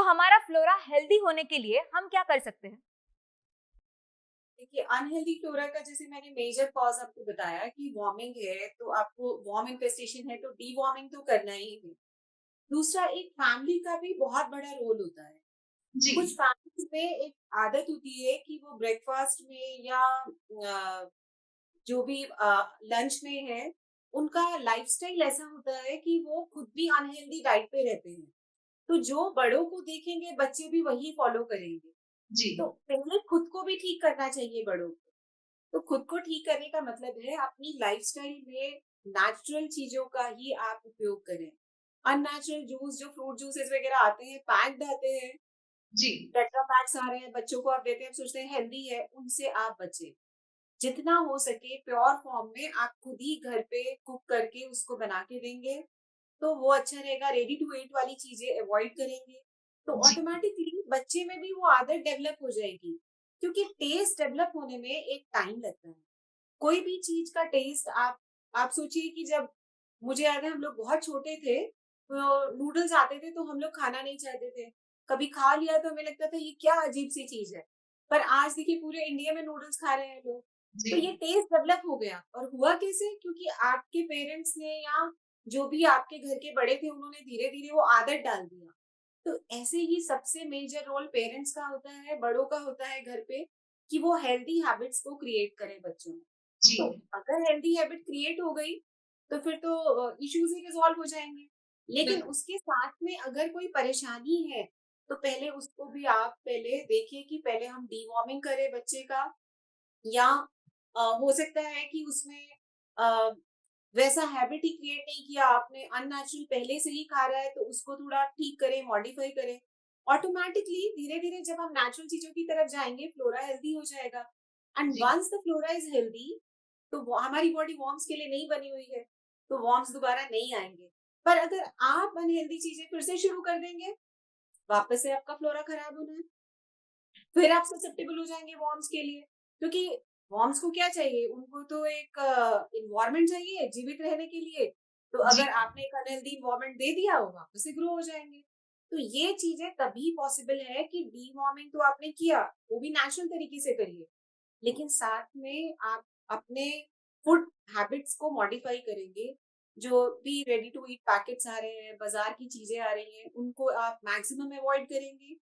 हमारा flora healthy होने के लिए हम क्या कर सकते हैं? देखिए, अनहेल्दी फ्लोरा का जैसे मैंने मेजर कॉज आपको बताया कि वार्मिंग है, तो आपको वार्म इन्फेस्टेशन है तो डीवार्मिंग तो करना ही है। दूसरा, एक फैमिली का भी बहुत बड़ा रोल होता है। जी, कुछ फैमिलीज में एक आदत होती है कि वो ब्रेकफास्ट में या जो भी लंच में है, उनका लाइफस्टाइल ऐसा होता है कि वो खुद भी अनहेल्दी डाइट पे रहते हैं। तो जो बड़ों को देखेंगे बच्चे भी वही फॉलो करेंगे। जी, तो पहले खुद को भी ठीक करना चाहिए बड़ों को। तो खुद को ठीक करने का मतलब है अपनी लाइफस्टाइल में नेचुरल चीजों का ही आप उपयोग करें। अननेचुरल जूस, जो फ्रूट जूसेस वगैरह आते हैं, पैक्ड आते हैं, जी, टेट्रा पैक्स आ रहे हैं, बच्चों को आप देते हैं, आप सोचते हैं हेल्दी है, उनसे आप बचें। जितना हो सके प्योर फॉर्म में आप खुद ही घर पे कुक करके उसको बना के देंगे, तो वो अच्छा रहेगा। रेडी टू ईट वाली चीजें अवॉइड करेंगे, तो जी, ऑटोमेटिकली बच्चे में भी वो आदत डेवलप हो जाएगी। क्योंकि टेस्ट डेवलप होने में एक टाइम लगता है। कोई भी चीज का टेस्ट आप सोचिए कि जब मुझे याद है हम लोग बहुत छोटे थे, तो नूडल्स आते थे तो हम लोग खाना नहीं चाहते थे। कभी खा लिया तो हमें लगता था ये क्या अजीब सी चीज है। पर आज देखिए पूरे इंडिया में नूडल्स खा रहे हैं लोग। तो ये जी, टेस्ट डेवलप हो गया, और हुआ कैसे? क्योंकि आपके पेरेंट्स ने या जो भी आपके घर के बड़े थे उन्होंने धीरे धीरे वो आदत डाल दिया। तो ऐसे ही सबसे मेजर रोल पेरेंट्स का होता है, बड़ों का होता है घर पे, कि वो हेल्दी हैबिट्स को क्रिएट करें बच्चों में। जी, तो अगर हेल्दी हैबिट क्रिएट हो गई तो फिर तो इश्यूज ही रिजॉल्व हो जाएंगे। लेकिन बिल्कुल, उसके साथ में अगर कोई परेशानी है, तो पहले उसको भी आप पहले देखिए कि पहले हम डीवॉर्मिंग करें बच्चे का, या हो सकता है कि उसमें अ, वैसा हैबिट ही क्रिएट नहीं किया आपने, अननेचुरल पहले से ही खा रहा है, तो उसको थोड़ा ठीक करें, मॉडिफाई करें। ऑटोमेटिकली धीरे धीरे जब हम नेचुरल चीजों की तरफ जाएंगे, फ्लोरा हेल्दी हो जाएगा। एंड जी, once the flora is healthy, तो हमारी बॉडी वॉर्म्स के लिए नहीं बनी हुई है, तो वॉर्म्स दोबारा नहीं आएंगे। पर अगर आप अनहेल्दी चीजें फिर से शुरू कर देंगे, वापस से आपका फ्लोरा खराब होना है। फिर आप ससेप्टेबल हो जाएंगे वॉर्म्स के लिए। क्योंकि वॉर्म्स को क्या चाहिए? उनको तो एक इन्वायरमेंट चाहिए जीवित रहने के लिए। तो जी, अगर आपने एक अनहेल्दी इन्वायरमेंट दे दिया, वो वापस से ग्रो हो जाएंगे। तो ये चीजें तभी पॉसिबल है कि डीवॉर्मिंग तो आपने किया, वो भी नेचुरल तरीके से करिए, लेकिन साथ में आप अपने फूड हैबिट्स को मॉडिफाई करेंगे। जो भी रेडी टू ईट पैकेट्स आ रहे हैं, बाजार की चीजें आ रही हैं, उनको आप मैक्सिमम अवॉइड करेंगे।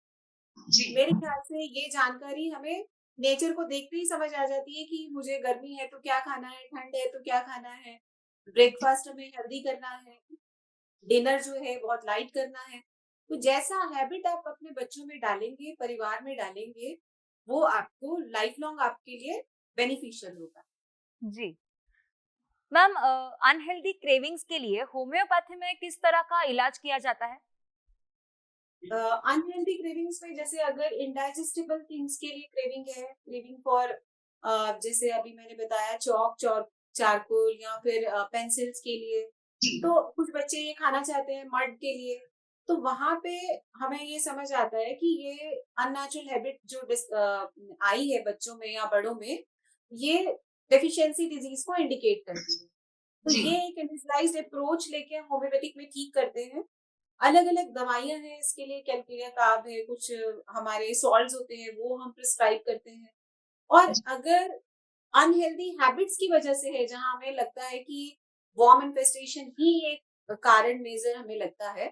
जी, मेरे ख्याल से ये जानकारी हमें नेचर को देखते ही समझ आ जाती है कि मुझे गर्मी है तो क्या खाना है, ठंड है तो क्या खाना है, ब्रेकफास्ट हमें हेल्दी करना है, डिनर जो है बहुत लाइट करना है। तो जैसा हैबिट आप अपने बच्चों में डालेंगे, परिवार में डालेंगे, वो आपको लाइफ लॉन्ग आपके लिए बेनिफिशियल होगा। जी। मैम, अनहेल्दी क्रेविंग्स के लिए होम्योपैथी में किस तरह का इलाज किया जाता है? अनहेल्दी क्रेविंग्स में जैसे अगर इनडाइजेस्टिबल थिंग्स के लिए क्रेविंग है, क्रेविंग फॉर जैसे अभी मैंने बताया चौक चौक चारकोल, या फिर पेंसिल्स के लिए, जी, तो कुछ बच्चे ये खाना चाहते हैं मड के लिए। तो वहां पे हमें ये समझ आता है कि ये अननेचुरल हैबिट जो आई है बच्चों में या बड़ों में, ये डेफिशिएंसी डिजीज को इंडिकेट करती है। तो जी, ये एक इंडिविजुअलाइज्ड अप्रोच लेके हम होम्योपैथिक में ठीक करते हैं। अलग-अलग दवाइयाँ हैं इसके लिए, कैलकुलिया कार्ब है, कुछ हमारे सॉल्ट्स होते हैं वो हम प्रिस्क्राइब करते हैं। और जी, अगर अनहेल्दी हैबिट्स की वजह से है, जहाँ हमें लगता है कि वॉर्म इन्फेस्टेशन ही एक कारण मेजर हमें लगता है,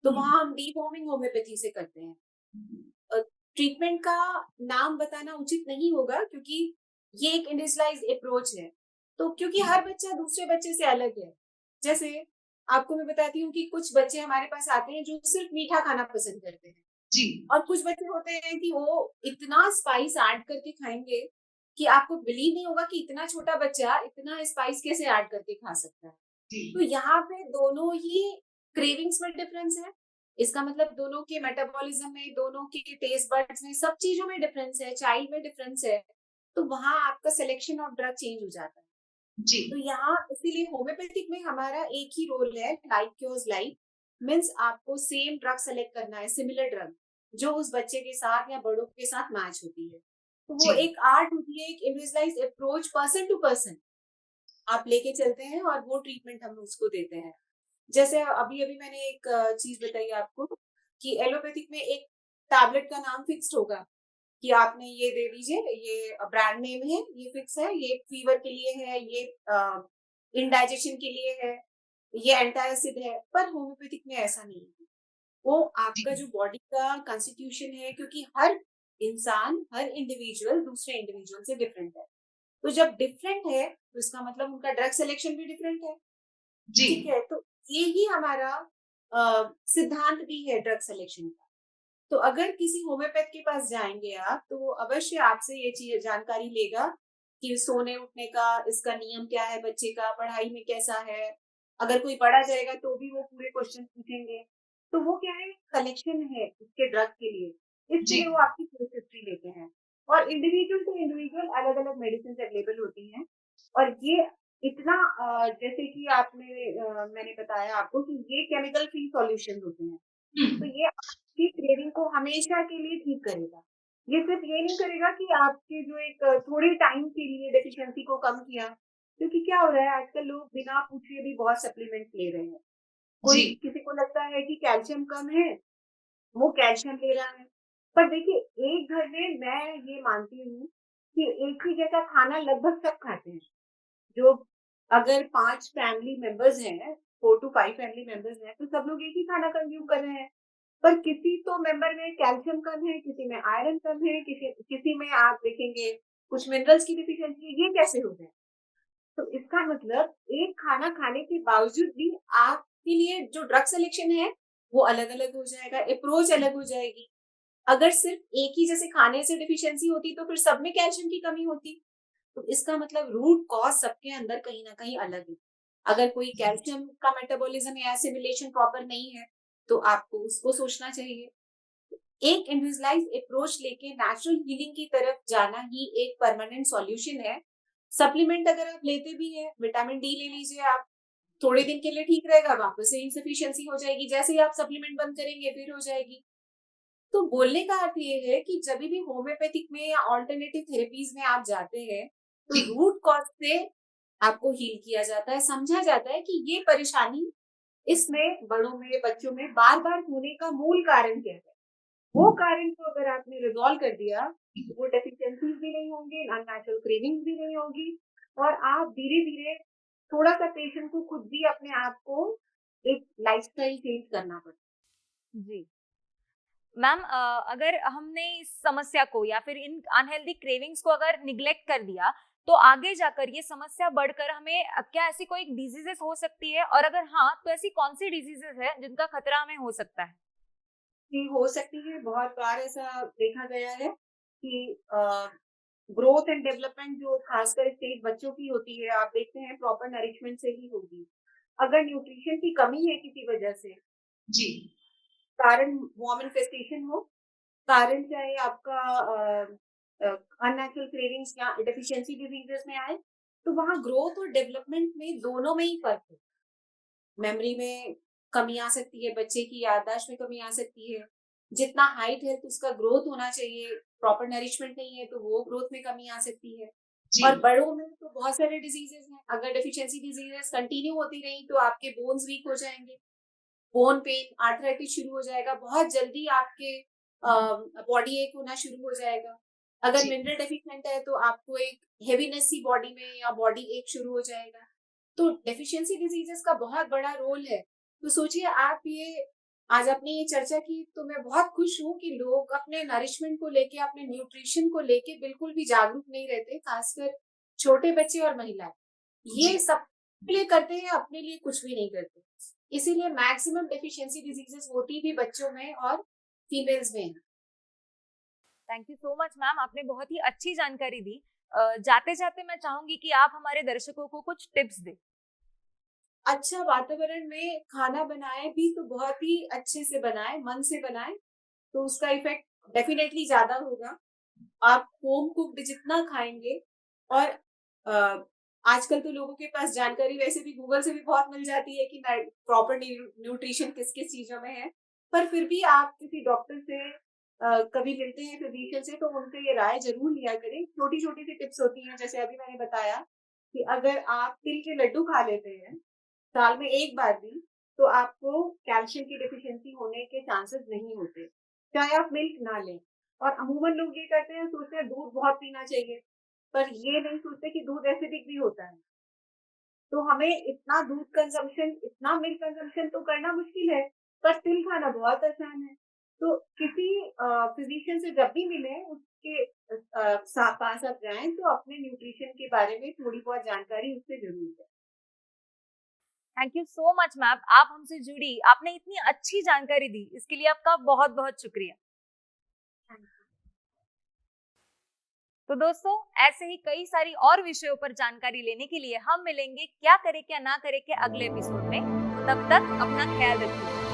तो हुँ, वहाँ हम डीवॉर्मिंग होम्योपैथी से करते हैं। ट्रीटमेंट का नाम बताना उचित नहीं होगा, क्योंकि ये एक इंडिविजुअलाइज्ड अप्रोच है। तो क्योंकि जी, हर बच्चा दूसरे बच्चे से अलग है। जैसे आपको मैं बताती हूँ कि कुछ बच्चे हमारे पास आते हैं जो सिर्फ मीठा खाना पसंद करते हैं, जी, और कुछ बच्चे होते हैं कि वो इतना स्पाइस ऐड करके खाएंगे कि आपको बिलीव नहीं होगा कि इतना छोटा बच्चा इतना स्पाइस कैसे ऐड करके खा सकता है। तो जी, यहाँ पे दोनों ही क्रेविंग्स में डिफरेंस है। इसका मतलब दोनों के मेटाबॉलिज्म में, दोनों के टेस्ट बड्स में, सब चीजों में डिफरेंस है, चाइल्ड में डिफरेंस है। तो वहां आपका सिलेक्शन ऑफ ड्रग चेंज हो जाता है। जी, तो यहाँ इसीलिए होम्योपैथिक में हमारा एक ही रोल है, लाइक क्योर्स लाइक। मीन्स आपको सेम ड्रग सेलेक्ट करना है, सिमिलर ड्रग, जो उस बच्चे के साथ या बड़ों के साथ मैच होती है। तो वो जी, एक आर्ट होती है, एक individualised approach, person to person आप लेके चलते हैं, और वो ट्रीटमेंट हम उसको देते हैं। जैसे अभी-अभी मैंने एक चीज़ बताई आपको कि एलोपैथिक में एक टैबलेट का नाम फिक्स्ड होगा कि आपने ये दे दीजिए, ये ब्रांड नेम है, ये फिक्स है, ये फीवर के लिए है, ये इंडाइजेशन के लिए है, ये एंटासिड है। पर होम्योपैथिक में ऐसा नहीं है। वो आपका जो बॉडी का कॉन्स्टिट्यूशन है, क्योंकि हर इंसान, हर इंडिविजुअल दूसरे इंडिविजुअल से डिफरेंट है। तो जब डिफरेंट है तो इसका मतलब उनका ड्रग सिलेक्शन भी डिफरेंट है। जी ठीक है, तो ये ही हमारा सिद्धांत भी है ड्रग सिलेक्शन का। तो अगर किसी होम्योपैथ के पास जाएंगे आप, तो वो अवश्य आपसे ये चीज जानकारी लेगा कि सोने उठने का इसका नियम क्या है, बच्चे का पढ़ाई में कैसा है। अगर कोई पढ़ा जाएगा तो भी वो पूरे क्वेश्चन पूछेंगे। तो वो क्या है, कलेक्शन है उसके ड्रग के लिए, इसके जी लिए वो आपकी केस हिस्ट्री लेते हैं। और इंडिविजुअल टू इंडिविजुअल अलग अलग मेडिसिन अवेलेबल होती हैं। और ये इतना जैसे कि मैंने बताया आपको कि ये केमिकल फ्री सॉल्यूशन होते हैं। तो ये आपकी क्रेविंग को हमेशा के लिए ठीक करेगा। ये सिर्फ ये नहीं करेगा कि आपके जो एक थोड़े टाइम के लिए डेफिशिएंसी को कम किया। क्योंकि क्या हो रहा है, आजकल लोग बिना पूछे भी बहुत सप्लीमेंट ले रहे हैं। जी कोई किसी को लगता है कि कैल्शियम कम है, वो कैल्शियम ले रहा है। पर देखिए, एक घर में मैं ये मानती हूँ कि एक ही जैसा खाना लगभग सब खाते हैं। जो अगर 5 फैमिली मेंबर्स हैं, 4 टू 5 फैमिली मेंबर्स हैं, तो सब लोग एक ही खाना कंज्यूम कर रहे हैं। पर किसी तो मेंबर में कैल्शियम कम है, किसी में आयरन कम है, किसी किसी में आप देखेंगे कुछ मिनरल्स की डिफिशिएंसी है। ये कैसे हो गए? तो इसका मतलब एक खाना खाने के बावजूद भी आपके लिए जो ड्रग सिलेक्शन है वो अलग-अलग हो जाएगा, अप्रोच अलग हो जाएगी। अगर सिर्फ एक ही जैसे खाने से डिफिशिएंसी होती तो फिर सब में कैल्शियम की कमी होती। तो इसका मतलब रूट कॉज सबके अंदर कहीं ना कहीं अलग है। अगर कोई कैल्शियम का मेटाबॉलिज्म या एसिमिलेशन प्रॉपर नहीं है तो आपको उसको सोचना चाहिए। एक इंडिविजुअलाइज अप्रोच लेके नेचुरल हीलिंग की तरफ जाना ही एक परमानेंट सॉल्यूशन है। सप्लीमेंट अगर आप लेते भी हैं, विटामिन डी ले लीजिए आप, थोड़े दिन के लिए ठीक रहेगा, वापस से इनसफिशियंसी हो जाएगी, जैसे ही आप सप्लीमेंट बंद करेंगे फिर हो जाएगी। तो बोलने का अर्थ ये है कि जब भी होम्योपैथिक में या ऑल्टरनेटिव थेरेपीज में आप जाते हैं तो जी रूट कॉज से आपको हील किया जाता है, समझा जाता है कि ये परेशानी इसमें बड़ों में बच्चों में बार बार होने का मूल कारण क्या है। वो कारण को अगर आपने रिजॉल्व कर दिया तो वो डेफिशिएंसीज भी नहीं होंगे, अननेचुरल क्रेविंग्स भी नहीं होगी। और आप धीरे धीरे थोड़ा सा पेशेंट को खुद भी अपने आप को एक लाइफस्टाइल चेंज करना पड़ता जी मैम, अगर हमने इस समस्या को या फिर इन अनहेल्दी क्रेविंग्स को अगर निग्लेक्ट कर दिया, तो आगे जाकर ये समस्या बढ़कर हमें क्या ऐसी कोई डिजीजेस हो सकती है, और अगर हाँ तो ऐसी कौन सी डिजीजेस है जिनका खतरा हमें हो सकता है? कि हो सकती है। बहुत बार ऐसा देखा गया है कि ग्रोथ एंड डेवलपमेंट जो खासकर स्टेज बच्चों की होती है, आप देखते हैं प्रॉपर नरिशमेंट से ही होगी। अगर न्यूट्रिशन की कमी है किसी वजह से, जी कारण वॉर्म इन्फेस्टेशन हो, कारण चाहे आपका अननेचुरल क्रेविंग्स या डेफिशिएंसी डिजीजेस में आए, तो वहाँ ग्रोथ और डेवलपमेंट में दोनों में ही फर्क है। मेमोरी में कमी आ सकती है, बच्चे की याददाश्त में कमी आ सकती है। जितना हाइट है तो उसका ग्रोथ होना चाहिए, प्रॉपर नरिशमेंट नहीं है तो वो ग्रोथ में कमी आ सकती है। जी और बड़ों में तो बहुत सारे डिजीजेस हैं। अगर डेफिशिएंसी डिजीजेस कंटिन्यू होती रही तो आपके बोन्स वीक हो जाएंगे, बोन पेन, आर्थराइटिस शुरू हो जाएगा, बहुत जल्दी आपके बॉडी एक होना शुरू हो जाएगा। अगर जी मिनरल डेफिशिएंट है तो आपको एक हेवीनेस सी बॉडी में या बॉडी एक शुरू हो जाएगा। तो डेफिशिएंसी डिजीजेस का बहुत बड़ा रोल है। तो सोचिए, आप ये आज आपने ये चर्चा की तो मैं बहुत खुश हूँ कि लोग अपने नरिशमेंट को लेके, अपने न्यूट्रिशन को लेके बिल्कुल भी जागरूक नहीं रहते, खासकर छोटे बच्चे और महिलाएं। जी ये सब के लिए करते हैं, अपने लिए कुछ भी नहीं करते। इसीलिए मैक्सिमम डेफिशिएंसी डिजीजेस होती भी बच्चों में और फीमेल्स में है। Thank you so much ma'am, आपने बहुत ही अच्छी जानकारी दी। जाते जाते मैं चाहूंगी कि आप हमारे दर्शकों को कुछ टिप्स दें। अच्छा वातावरण में खाना बनाए भी तो बहुत ही अच्छे से बनाए, मन से बनाए, तो उसका इफेक्ट डेफिनेटली ज्यादा होगा। आप होम कुक्ड जितना खाएंगे, और आजकल तो लोगों के पास जानकारी वैसे भी गूगल से भी बहुत मिल जाती है कि प्रॉपर न्यूट्रिशन किस किस चीजों में है। पर फिर भी आप किसी डॉक्टर से कभी मिलते हैं, फिजिशियन से, तो उनसे ये राय जरूर लिया करें। छोटी छोटी सी टिप्स होती हैं, जैसे अभी मैंने बताया कि अगर आप तिल के लड्डू खा लेते हैं साल में एक बार भी, तो आपको कैल्शियम की डेफिशिएंसी होने के चांसेस नहीं होते। चाहे आप मिल्क ना लें। और अमूमन लोग ये करते हैं, सोचते हैं दूध बहुत पीना चाहिए, पर ये नहीं सोचते कि दूध एसिडिक भी होता है। तो हमें इतना दूध कंजम्पशन, इतना मिल्क कंजम्पशन तो करना मुश्किल है, पर तिल खाना बहुत आसान है। तो किसी फिजिशियन से जब भी मिलें, उसके पास आप जाएँ तो अपने न्यूट्रिशन के बारे में थोड़ी बहुत जानकारी उससे ज़रूर लें। Thank you so much ma'am, आप हमसे जुड़ी, आपने इतनी अच्छी जानकारी दी, इसके लिए आपका बहुत बहुत शुक्रिया। तो दोस्तों, ऐसे ही कई सारी और विषयों पर जानकारी लेने के लिए हम मिलेंगे क्या करे क्या ना करे के अगले एपिसोड में। तब तक अपना ख्याल रखिए।